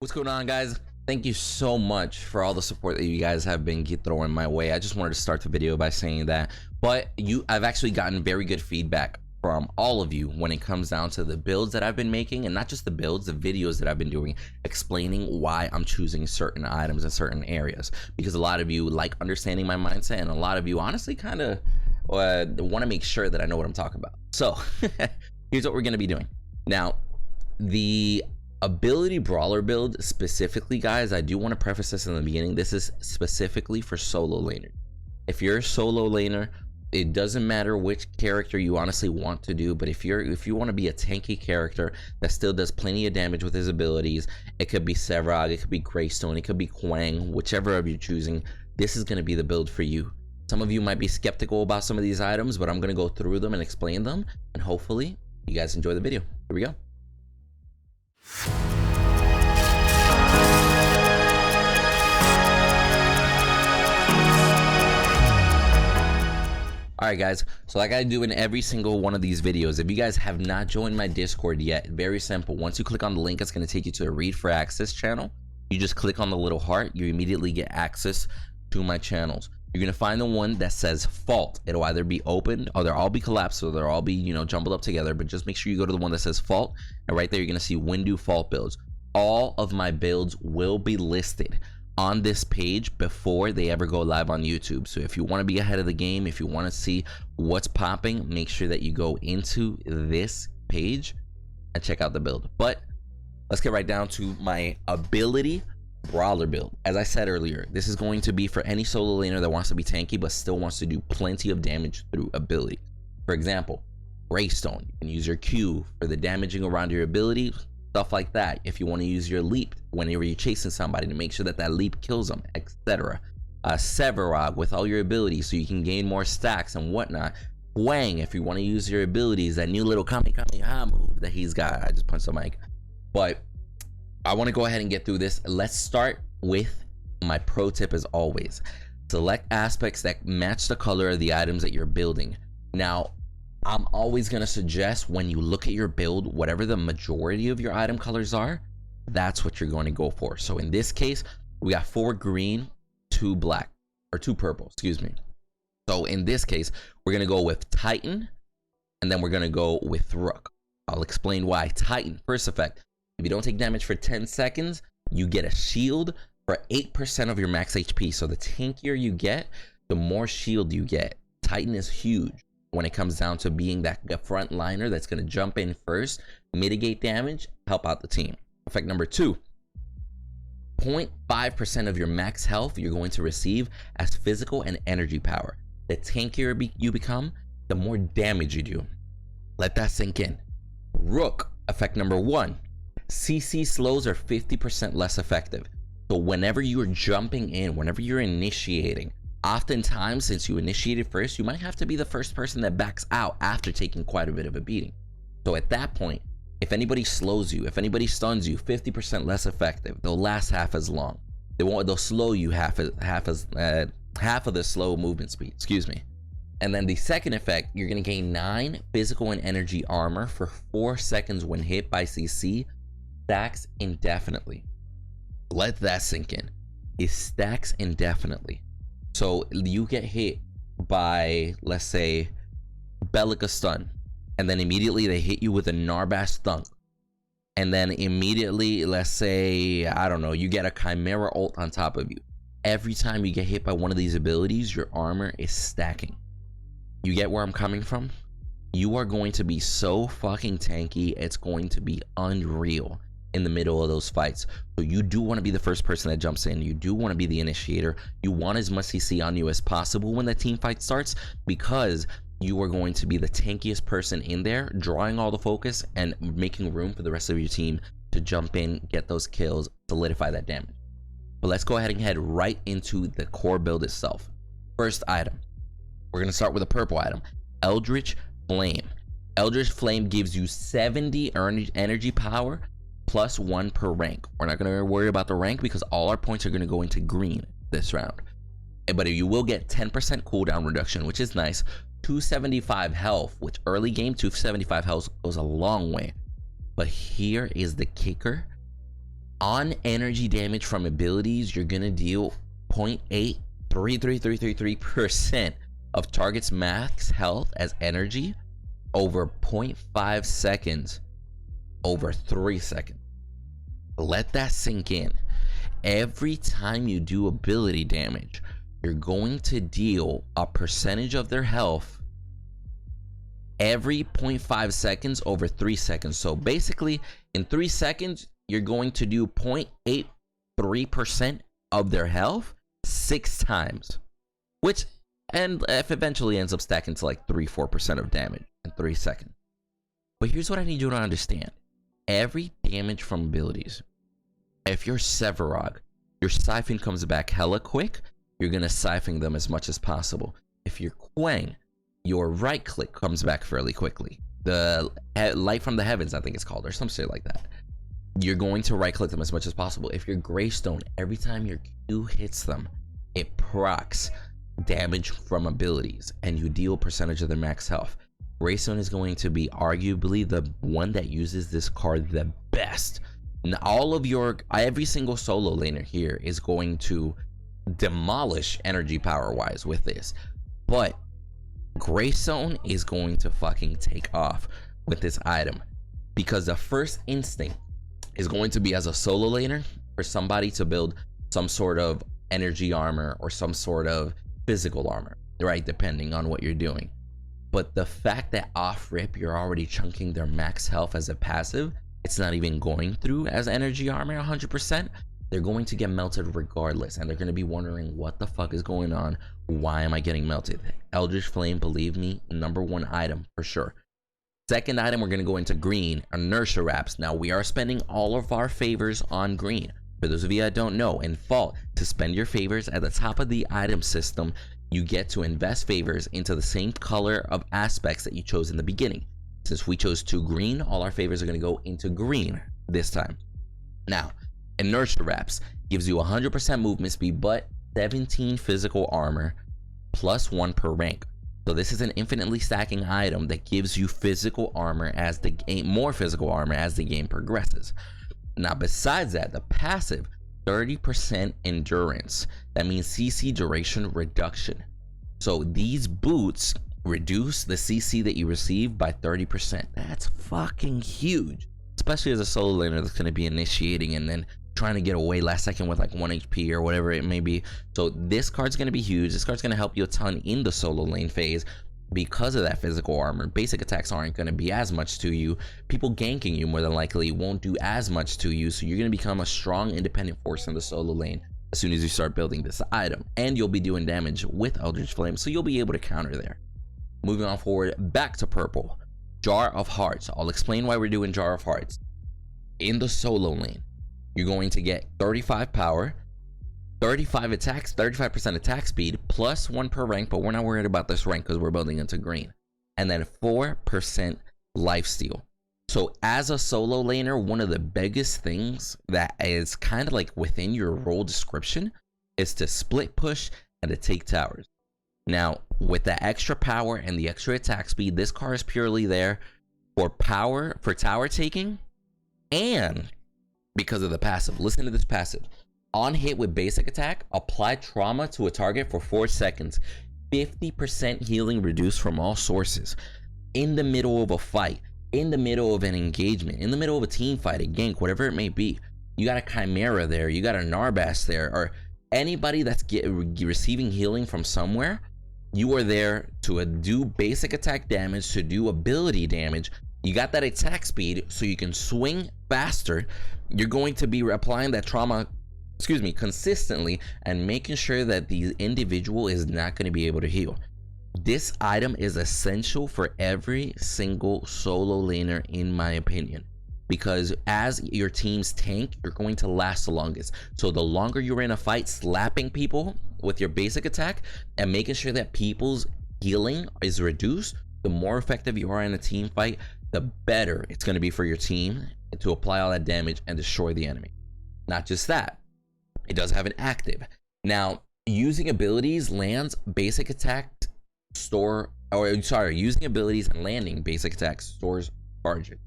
What's going on, guys? Thank you so much for all the support that you guys have been throwing my way. I just wanted to start the video by saying that, but I've actually gotten very good feedback from all of you when it comes down to the builds that I've been making, and not just the builds, the videos that I've been doing explaining why I'm choosing certain items in certain areas, because a lot of you like understanding my mindset, and a lot of you honestly kind of want to make sure that I know what I'm talking about. So here's what we're going to be doing now. The ability brawler build specifically, guys, I do want to preface this in the beginning. This is specifically for solo laners. If you're a solo laner, it doesn't matter which character you honestly want to do, but if you want to be a tanky character that still does plenty of damage with his abilities, it could be Sevrog, it could be Greystone, it could be Quang, whichever of you choosing, this is going to be the build for you. Some of you might be skeptical about some of these items, but I'm going to go through them and explain them, and hopefully you guys enjoy the video. Here we go. Alright guys, so like I do in every single one of these videos, if you guys have not joined my Discord yet, very simple. Once you click on the link, it's going to take you to a Read for Access channel. You just click on the little heart, you immediately get access to my channels. You're going to find the one that says Fault. It'll either be opened, or they'll all be collapsed, or they'll all be, jumbled up together, but just make sure you go to the one that says Fault, and right there you're going to see WinDU Fault builds. All of my builds will be listed on this page before they ever go live on YouTube. So if you want to be ahead of the game, if you want to see what's popping, make sure that you go into this page and check out the build. But let's get right down to my ability brawler build. As I said earlier, this is going to be for any solo laner that wants to be tanky but still wants to do plenty of damage through ability. For example, Greystone, you can use your Q for the damaging around your ability, stuff like that. If you want to use your leap whenever you're chasing somebody to make sure that that leap kills them, etc. Sevrog with all your abilities so you can gain more stacks and whatnot. Wang, if you want to use your abilities, that new little Kamehameha move that he's got. I just punched the mic. But I want to go ahead and get through this. Let's start with my pro tip as always. Select aspects that match the color of the items that you're building. Now, I'm always going to suggest when you look at your build, whatever the majority of your item colors are, that's what you're going to go for. So in this case, we got 4 green, 2 black, or 2 purple, excuse me. So in this case, we're going to go with Titan, and then we're going to go with Rook. I'll explain why. Titan, first effect. If you don't take damage for 10 seconds, you get a shield for 8% of your max HP. So the tankier you get, the more shield you get. Titan is huge when it comes down to being that front liner that's going to jump in first, mitigate damage, help out the team. Effect number 2, 0.5% of your max health you're going to receive as physical and energy power. The tankier you become, the more damage you do. Let that sink in. Rook, effect number 1, CC slows are 50% less effective. So whenever you're jumping in, whenever you're initiating, oftentimes, since you initiated first, you might have to be the first person that backs out after taking quite a bit of a beating. So at that point, if anybody slows you, if anybody stuns you, 50% less effective. They'll last half as long. They'll slow you half of the slow movement speed. Excuse me. And then the second effect, you're gonna gain 9 physical and energy armor for 4 seconds when hit by CC. Stacks indefinitely. Let that sink in. It stacks indefinitely. So you get hit by, let's say, Bellica stun, and then immediately they hit you with a Narbash thunk, and then immediately, let's say, I don't know, you get a Chimera ult on top of you. Every time you get hit by one of these abilities, your armor is stacking. You get where I'm coming from? You are going to be so fucking tanky, it's going to be unreal in the middle of those fights. So you do want to be the first person that jumps in. You do want to be the initiator. You want as much CC on you as possible when the team fight starts, because you are going to be the tankiest person in there, drawing all the focus and making room for the rest of your team to jump in, get those kills, solidify that damage. But let's go ahead and head right into the core build itself. First item, we're going to start with a purple item, Eldritch Flame. Eldritch Flame gives you 70 energy power plus 1 per rank. We're not going to worry about the rank because all our points are going to go into green this round. But you will get 10% cooldown reduction, which is nice. 275 health, which early game 275 health goes a long way. But here is the kicker. On energy damage from abilities, you're gonna deal 0.83333% of target's max health as energy over 0.5 seconds over 3 seconds. Let that sink in. Every time you do ability damage, you're going to deal a percentage of their health every 0.5 seconds over 3 seconds. So basically, in 3 seconds, you're going to do 0.83% of their health 6 times, which, and if eventually ends up stacking to like 3-4% of damage in 3 seconds. But here's what I need you to understand. Every damage from abilities, if you're Sevarog, your siphon comes back hella quick, you're gonna siphon them as much as possible. If you're Quang, your right click comes back fairly quickly. The light from the heavens, I think it's called, or some shit like that. You're going to right click them as much as possible. If you're Greystone, every time your Q hits them, it procs damage from abilities and you deal a percentage of their max health. Greystone is going to be arguably the one that uses this card the best. And every single solo laner here is going to demolish energy power wise with this, but Greystone is going to fucking take off with this item, because the first instinct is going to be, as a solo laner, for somebody to build some sort of energy armor or some sort of physical armor, right, depending on what you're doing. But the fact that off rip you're already chunking their max health as a passive, it's not even going through as energy armor 100%, they're going to get melted regardless, and they're going to be wondering what the fuck is going on, why am I getting melted? Eldritch Flame, believe me, #1 item for sure. Second item, we're going to go into green, Inertia wraps. Now we are spending all of our favors on green. For those of you that don't know, in FAULT, to spend your favors at the top of the item system, you get to invest favors into the same color of aspects that you chose in the beginning. Since we chose 2 green, all our favors are going to go into green this time. Now, Inertia wraps gives you 100% movement speed, but 17 physical armor plus 1 per rank. So this is an infinitely stacking item that gives you physical armor as the game, more physical armor as the game progresses. Now, besides that, the passive, 30% endurance. That means CC duration reduction. So these boots reduce the CC that you receive by 30%. That's fucking huge, especially as a solo laner that's going to be initiating and then trying to get away last second with like 1 HP or whatever it may be. So this card's going to be huge. This card's going to help you a ton in the solo lane phase because of that physical armor. Basic attacks aren't going to be as much to you. People ganking you more than likely won't do as much to you, so you're going to become a strong independent force in the solo lane as soon as you start building this item, and you'll be doing damage with Eldritch Flame, so you'll be able to counter there. Moving on forward, back to purple, Jar of Hearts. I'll explain why we're doing Jar of Hearts. In the solo lane, you're going to get 35 power, 35 attacks, 35% attack speed, plus 1 per rank, but we're not worried about this rank because we're building into green. And then 4% lifesteal. So as a solo laner, one of the biggest things that is kind of like within your role description is to split push and to take towers. Now, with the extra power and the extra attack speed, this card is purely there for power, for tower taking, and because of the passive. Listen to this passive. On hit with basic attack, apply trauma to a target for 4 seconds. 50% healing reduced from all sources. In the middle of a fight, in the middle of an engagement, in the middle of a team fight, a gank, whatever it may be. You got a Chimera there, you got a Narbas there, or anybody that's receiving healing from somewhere. You are there to do basic attack damage, to do ability damage. You got that attack speed so you can swing faster. You're going to be applying that trauma, consistently, and making sure that the individual is not going to be able to heal. This item is essential for every single solo laner, in my opinion, because as your team's tank, you're going to last the longest. So the longer you're in a fight slapping people with your basic attack and making sure that people's healing is reduced, the more effective you are in a team fight, the better it's going to be for your team to apply all that damage and destroy the enemy. Not just that, it does have an active. Now, using abilities lands basic attack using abilities and landing basic attack stores charges.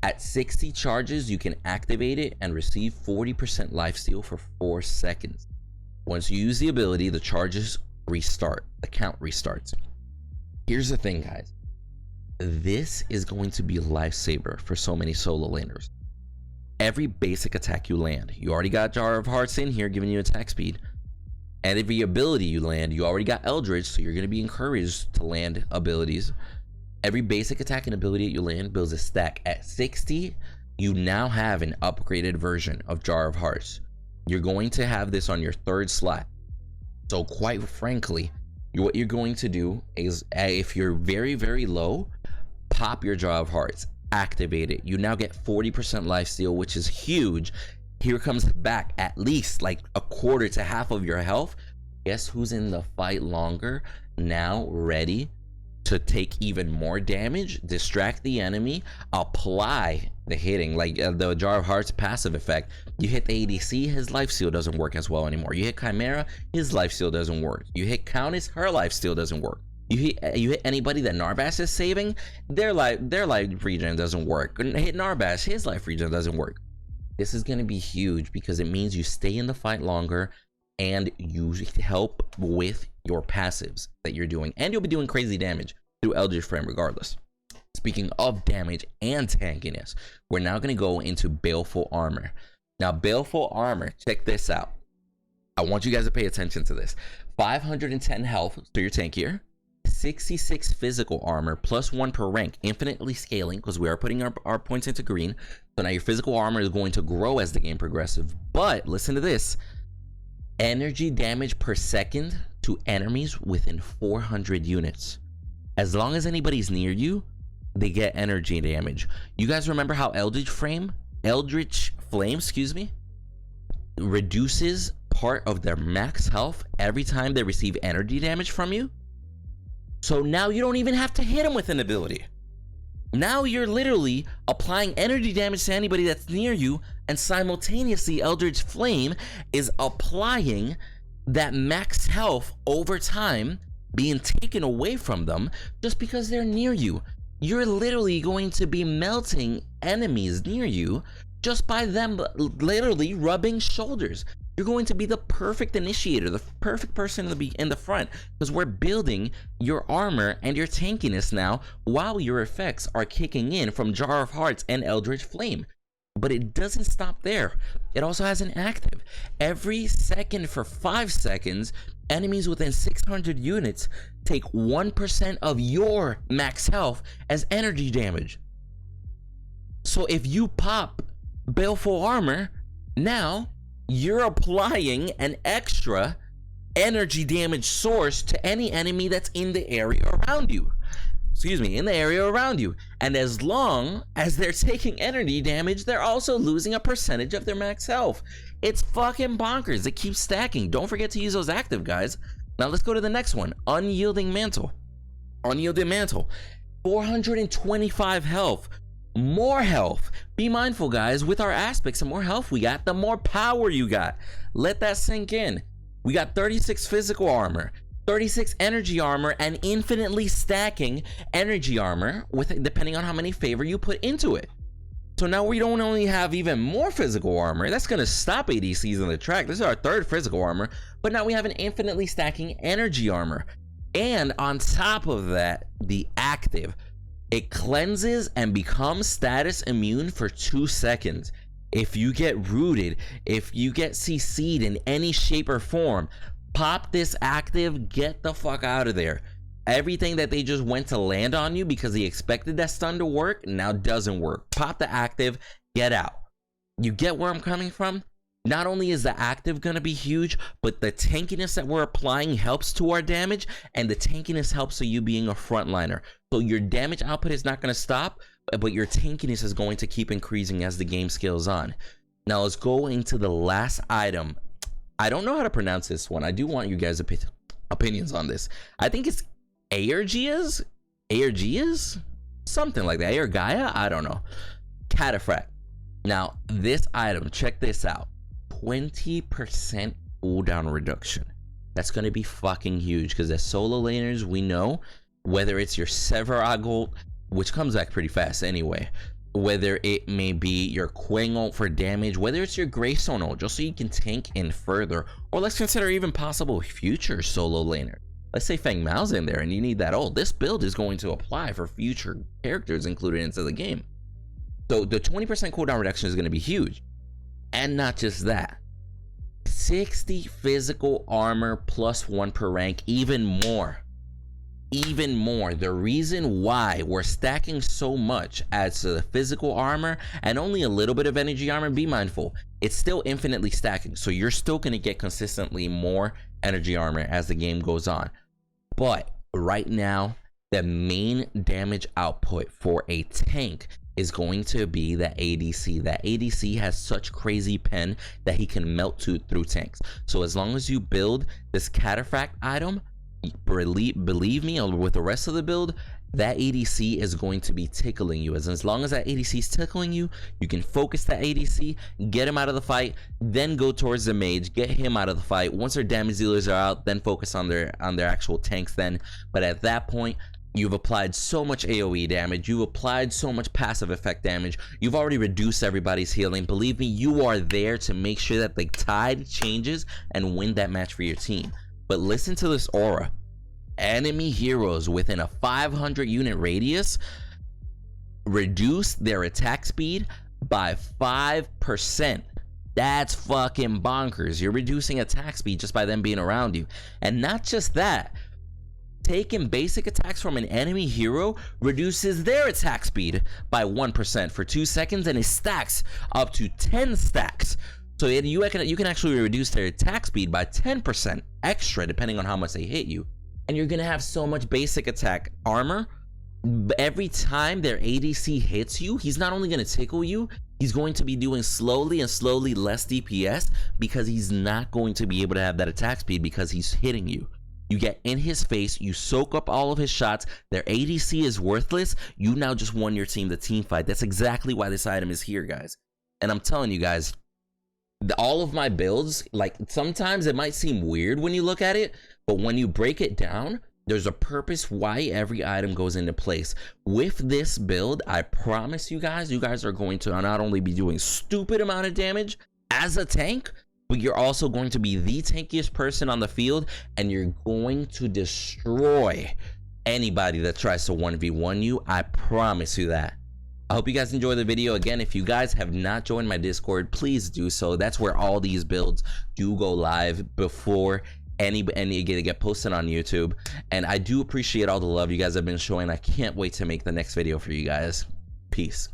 At 60 charges, you can activate it and receive 40% lifesteal for 4 seconds. Once you use the ability, the charges restart. The count restarts. Here's the thing, guys. This is going to be a lifesaver for so many solo laners. Every basic attack you land, you already got Jar of Hearts in here giving you attack speed. And every ability you land, you already got Eldritch, so you're going to be encouraged to land abilities. Every basic attack and ability that you land builds a stack. At 60, you now have an upgraded version of Jar of Hearts. You're going to have this on your 3rd slot. So quite frankly, what you're going to do is, if you're very, very low, pop your Jar of Hearts, activate it. You now get 40% lifesteal, which is huge. Here comes back at least like a quarter to half of your health. Guess who's in the fight longer? Now ready to take even more damage, distract the enemy, apply the hitting, like the Jar of Hearts passive effect. You hit the ADC, his lifesteal doesn't work as well anymore. You hit Chimera, his lifesteal doesn't work. You hit Countess, her lifesteal doesn't work. You hit anybody that Narbass is saving, their life regen doesn't work. Hit Narbass, his life regen doesn't work. This is going to be huge because it means you stay in the fight longer and you help with your passives that you're doing, and you'll be doing crazy damage through Eldritch Frame regardless. Speaking of damage and tankiness, we're now going to go into Baleful Armor. Now, Baleful Armor, check this out. I want you guys to pay attention to this. 510 health, so you're tankier. 66 physical armor, +1 per rank, infinitely scaling, because we are putting our points into green. So now your physical armor is going to grow as the game progresses. But listen to this. Energy damage per second to enemies within 400 units. As long as anybody's near you, they get energy damage. You guys remember how Eldritch Flame, reduces part of their max health every time they receive energy damage from you? So now you don't even have to hit them with an ability. Now you're literally applying energy damage to anybody that's near you, and simultaneously Eldritch Flame is applying that max health over time being taken away from them just because they're near you. You're literally going to be melting enemies near you just by them literally rubbing shoulders. You're going to be the perfect initiator, the perfect person to be in the front, because we're building your armor and your tankiness now while your effects are kicking in from Jar of Hearts and Eldritch Flame. But it doesn't stop there. It also has an active. Every second for 5 seconds, enemies within 600 units take 1% of your max health as energy damage. So if you pop Baleful Armor, now you're applying an extra energy damage source to any enemy that's in the area around you. In the area around you. And as long as they're taking energy damage, they're also losing a percentage of their max health. It's fucking bonkers. It keeps stacking. Don't forget to use those active, guys. Now let's go to the next one. Unyielding Mantle. Unyielding Mantle. 425 health. More health. Be mindful, guys. With our aspects, the more health we got, the more power you got. Let that sink in. We got 36 physical armor, 36 energy armor, and infinitely stacking energy armor with depending on how many favor you put into it. So now we don't only have even more physical armor. That's going to stop ADCs in the track. This is our 3rd physical armor, but now we have an infinitely stacking energy armor. And on top of that, the active. It cleanses and becomes status immune for 2 seconds. If you get rooted, if you get CC'd in any shape or form, pop this active, get the fuck out of there. Everything that they just went to land on you because they expected that stun to work now doesn't work. Pop the active, get out. You get where I'm coming from? Not only is the active going to be huge, but the tankiness that we're applying helps to our damage, and the tankiness helps to you being a frontliner. So your damage output is not going to stop, but your tankiness is going to keep increasing as the game scales on. Now let's go into the last item. I don't know how to pronounce this one. I do want you guys' opinions on this. I think it's Aergias? Something like that. Aergia? I don't know. Cataphract. Now, this item, check this out. 20% cooldown reduction. That's going to be fucking huge because as solo laners, we know whether it's your Severagult, which comes back pretty fast anyway, whether it may be your Quang ult for damage, whether it's your Greystone ult, just so you can tank in further, or let's consider even possible future solo laner. Let's say Feng Mao's in there and you need that ult. This build is going to apply for future characters included into the game. So the 20% cooldown reduction is going to be huge. And not just that, 60 physical armor plus 1 per rank, even more. The reason why we're stacking so much as to the physical armor and only a little bit of energy armor, be mindful, it's still infinitely stacking, so you're still going to get consistently more energy armor as the game goes on. But right now, the main damage output for a tank is going to be the ADC. That ADC has such crazy pen that he can melt through tanks. So as long as you build this Cataphract item, believe me, with the rest of the build, that ADC is going to be tickling you. As long as that ADC is tickling you, you can focus that ADC, get him out of the fight, then go towards the mage, get him out of the fight. Once their damage dealers are out, then focus on their actual tanks then. But at that point, you've applied so much AoE damage, you've applied so much passive effect damage, you've already reduced everybody's healing. Believe me, you are there to make sure that the tide changes and win that match for your team. But listen to this aura. Enemy heroes within a 500 unit radius reduce their attack speed by 5%. That's fucking bonkers. You're reducing attack speed just by them being around you. And not just that, taking basic attacks from an enemy hero reduces their attack speed by 1% for 2 seconds, and it stacks up to 10 stacks. So you can actually reduce their attack speed by 10% extra depending on how much they hit you. And you're gonna have so much basic attack armor. Every time their ADC hits you, he's not only gonna tickle you, he's going to be doing slowly less DPS, because he's not going to be able to have that attack speed because he's hitting you. You get in his face, you soak up all of his shots, their ADC is worthless, you now just won your team the team fight. That's exactly why this item is here, guys. And I'm telling you guys, all of my builds, like, sometimes it might seem weird when you look at it, but when you break it down, there's a purpose why every item goes into place. With this build, I promise you guys are going to not only be doing stupid amount of damage as a tank, but you're also going to be the tankiest person on the field, and you're going to destroy anybody that tries to 1v1 you. I promise you that. I hope you guys enjoyed the video. Again, if you guys have not joined my Discord, please do so. That's where all these builds do go live before any get posted on YouTube. And I do appreciate all the love you guys have been showing. I can't wait to make the next video for you guys. Peace.